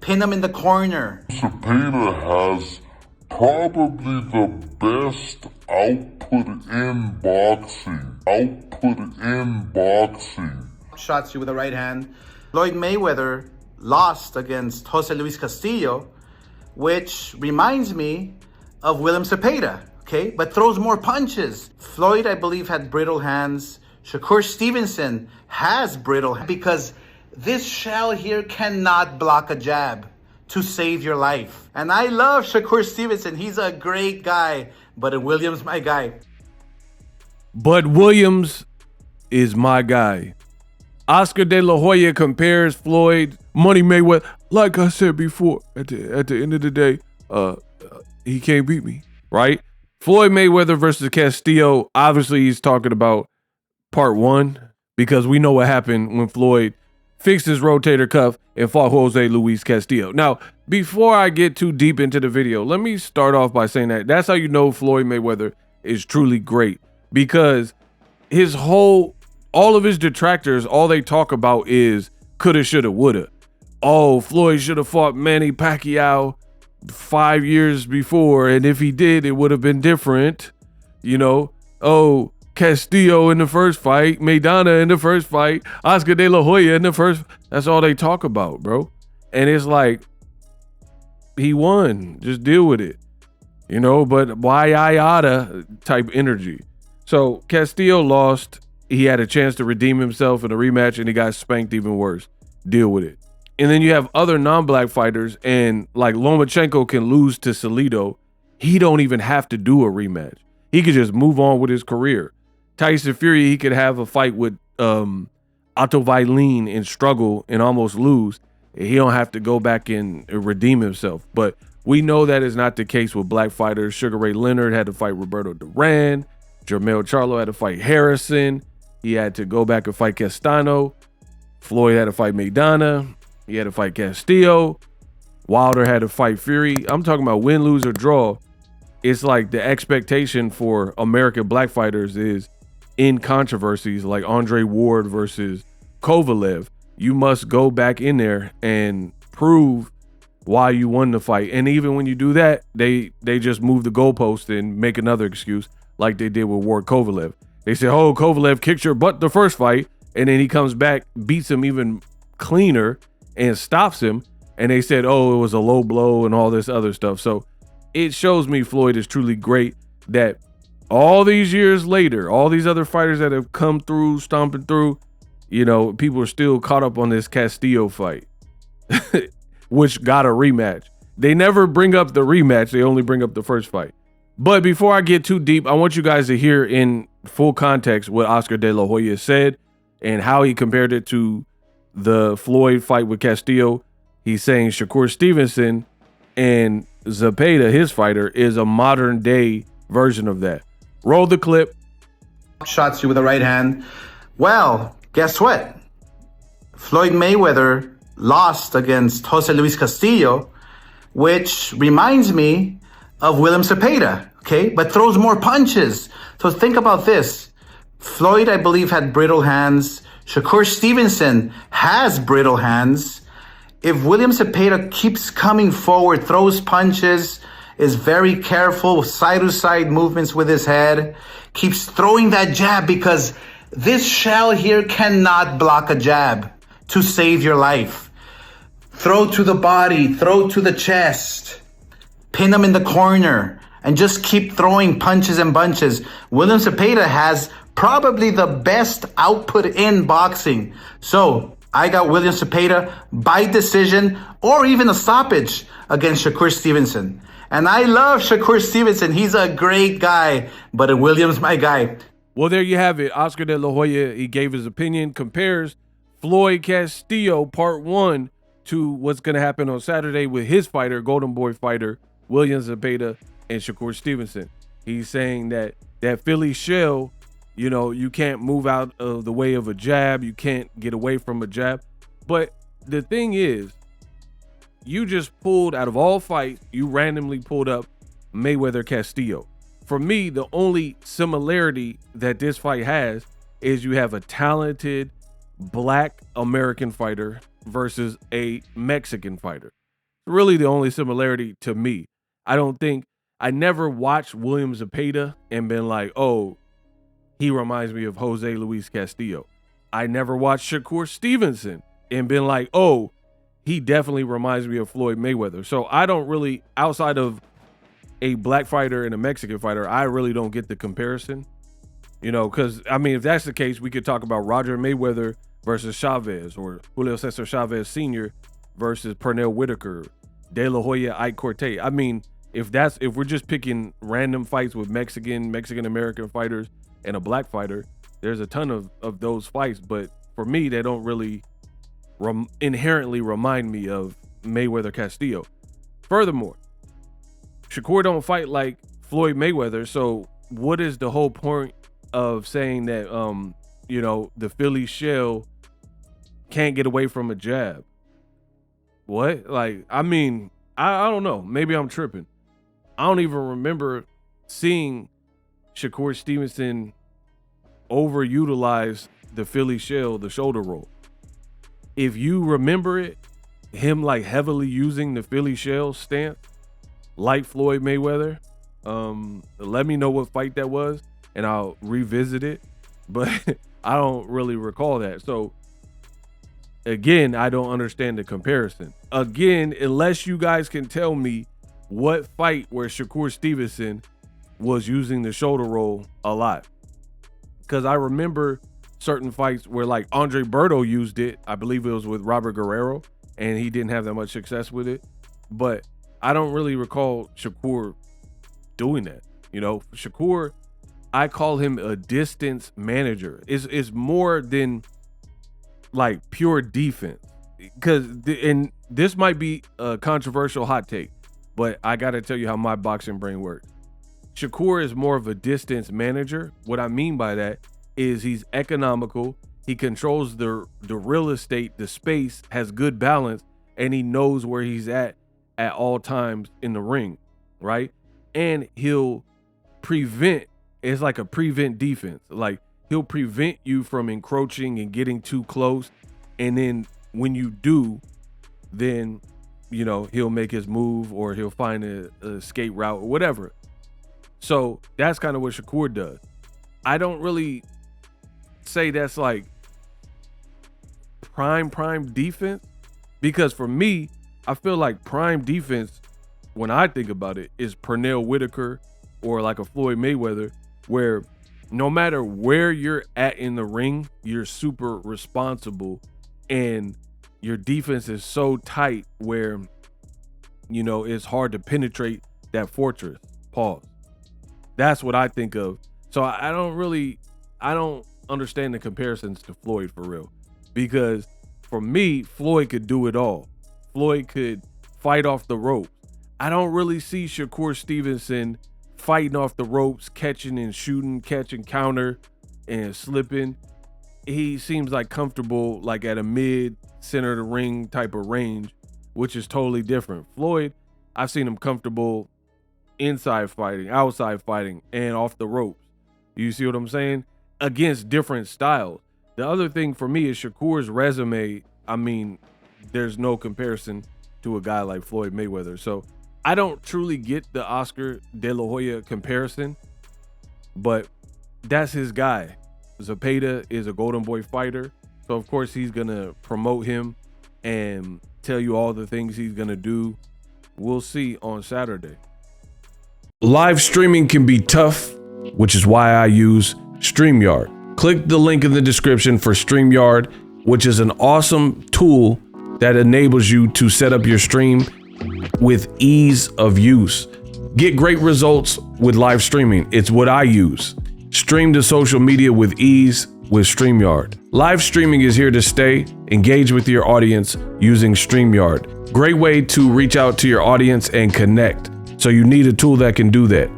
pin him in the corner. Zepeda has probably the best output in boxing. Shots you with the right hand. Floyd Mayweather lost against Jose Luis Castillo, which reminds me of William Zepeda, okay? But throws more punches. Floyd, I believe, had brittle hands. Shakur Stevenson has brittle hands because this shell here cannot block a jab to save your life. And I love Shakur Stevenson. He's a great guy, but Williams, my guy. But Williams is my guy. Oscar De La Hoya compares Floyd Money Mayweather. Like I said before, at the end of the day, he can't beat me, right? Floyd Mayweather versus Castillo. Obviously, he's talking about part one because we know what happened when Floyd fixed his rotator cuff and fought Jose Luis Castillo. Now, before I get too deep into the video, let me start off by saying that's how you know Floyd Mayweather is truly great, because all of his detractors, all they talk about is coulda, shoulda, woulda. Oh, Floyd should have fought Manny Pacquiao 5 years before, and if he did, it would have been different. You know, oh, Castillo in the first fight, Maidana in the first fight, Oscar De La Hoya in the first. That's all they talk about, bro. And it's like, he won. Just deal with it. You know, but why I oughta type energy. So Castillo lost. He had a chance to redeem himself in a rematch, and he got spanked even worse. Deal with it. And then you have other non-black fighters, and like Lomachenko can lose to Salido. He don't even have to do a rematch. He could just move on with his career. Tyson Fury, he could have a fight with Otto Vailin and struggle and almost lose. He don't have to go back and redeem himself. But we know that is not the case with black fighters. Sugar Ray Leonard had to fight Roberto Duran. Jermell Charlo had to fight Harrison. He had to go back and fight Castano. Floyd had to fight Maidana. He had to fight Castillo. Wilder had to fight Fury. I'm talking about win, lose, or draw. It's like the expectation for American black fighters is in controversies like Andre Ward versus Kovalev. You must go back in there and prove why you won the fight. And even when you do that, they just move the goalpost and make another excuse like they did with Ward Kovalev. They say, oh, Kovalev kicked your butt the first fight, and then he comes back, beats him even cleaner, and stops him. And they said, oh, it was a low blow and all this other stuff. So it shows me Floyd is truly great, that all these years later, all these other fighters that have come through, stomping through, you know, people are still caught up on this Castillo fight, which got a rematch. They never bring up the rematch. They only bring up the first fight. But before I get too deep, I want you guys to hear in full context what Oscar De La Hoya said and how he compared it to the Floyd fight with Castillo. He's saying Shakur Stevenson and Zepeda, his fighter, is a modern day version of that. Roll the clip. Shots you with the right hand. Well, guess what? Floyd Mayweather lost against Jose Luis Castillo, which reminds me of William Zepeda, okay? But throws more punches. So think about this. Floyd, I believe, had brittle hands. Shakur Stevenson has brittle hands. If William Zepeda keeps coming forward, throws punches, is very careful, side-to-side movements with his head, keeps throwing that jab, because this shell here cannot block a jab to save your life. Throw to the body, throw to the chest, pin him in the corner, and just keep throwing punches and bunches. William Zepeda has probably the best output in boxing. So I got William Zepeda by decision or even a stoppage against Shakur Stevenson. And I love Shakur Stevenson. He's a great guy, but Williams, my guy. Well, there you have it. Oscar De La Hoya, he gave his opinion, compares Floyd Castillo part one to what's going to happen on Saturday with his fighter, Golden Boy fighter, William Zepeda and Shakur Stevenson. He's saying that Philly shell, you know, you can't move out of the way of a jab. You can't get away from a jab. But the thing is, you just pulled out of all fights, you randomly pulled up Mayweather Castillo. For me, the only similarity that this fight has is you have a talented black American fighter versus a Mexican fighter. really the only similarity to me. I never watched William Zepeda and been like, oh, he reminds me of Jose Luis Castillo. I never watched Shakur Stevenson and been like, oh, he definitely reminds me of Floyd Mayweather. So I don't really, outside of a black fighter and a Mexican fighter, I really don't get the comparison. You know, because, I mean, if that's the case, we could talk about Roger Mayweather versus Chavez, or Julio Cesar Chavez Sr. versus Pernell Whitaker, De La Hoya, Ike Corte. I mean, if we're just picking random fights with Mexican-American fighters and a black fighter, there's a ton of those fights. But for me, they don't really inherently remind me of Mayweather Castillo. Furthermore, Shakur don't fight like Floyd Mayweather, so what is the whole point of saying that you know, the Philly shell can't get away from a jab? What? Like, I mean, I don't know. Maybe I'm tripping. I don't even remember seeing Shakur Stevenson overutilize the Philly shell, the shoulder roll. If you remember it, him like heavily using the Philly shell stance like Floyd Mayweather, let me know what fight that was and I'll revisit it. But I don't really recall that. So again, I don't understand the comparison. Again, unless you guys can tell me what fight where Shakur Stevenson was using the shoulder roll a lot. Because I remember certain fights where like Andre Berto used it. I believe it was with Robert Guerrero, and he didn't have that much success with it. But I don't really recall Shakur doing that. You know, Shakur, I call him a distance manager. It's more than like pure defense. And this might be a controversial hot take, but I got to tell you how my boxing brain works. Shakur is more of a distance manager. What I mean by that is he's economical. He controls the real estate, the space, has good balance, and he knows where he's at all times in the ring, right? And he'll prevent, it's like a prevent defense. Like, he'll prevent you from encroaching and getting too close. And then when you do, then, you know, he'll make his move or he'll find a escape route or whatever. So that's kind of what Shakur does. I don't really say that's like prime defense, because for me, I feel like prime defense, when I think about it, is Pernell Whitaker or like a Floyd Mayweather, where no matter where you're at in the ring, you're super responsible and your defense is so tight where, you know, it's hard to penetrate that fortress. Pause. That's what I think of. So I don't understand the comparisons to Floyd for real, because for me, Floyd could do it all. Floyd could fight off the ropes. I don't really see Shakur Stevenson fighting off the ropes, catching and shooting, catching counter and slipping. He seems like comfortable like at a mid center of the ring type of range, which is totally different. Floyd, I've seen him comfortable inside fighting, outside fighting, and off the ropes. You see what I'm saying? Against different styles. The other thing for me is Shakur's resume. I mean, there's no comparison to a guy like Floyd Mayweather. So I don't truly get the Oscar De La Hoya comparison, but that's his guy. Zepeda is a Golden Boy fighter, so of course he's gonna promote him and tell you all the things he's gonna do. We'll see on Saturday. Live streaming can be tough, which is why I use StreamYard. Click the link in the description for StreamYard, which is an awesome tool that enables you to set up your stream with ease of use. Get great results with live streaming. It's what I use. Stream to social media with ease with StreamYard. Live streaming is here to stay. Engage with your audience using StreamYard. Great way to reach out to your audience and connect. So you need a tool that can do that.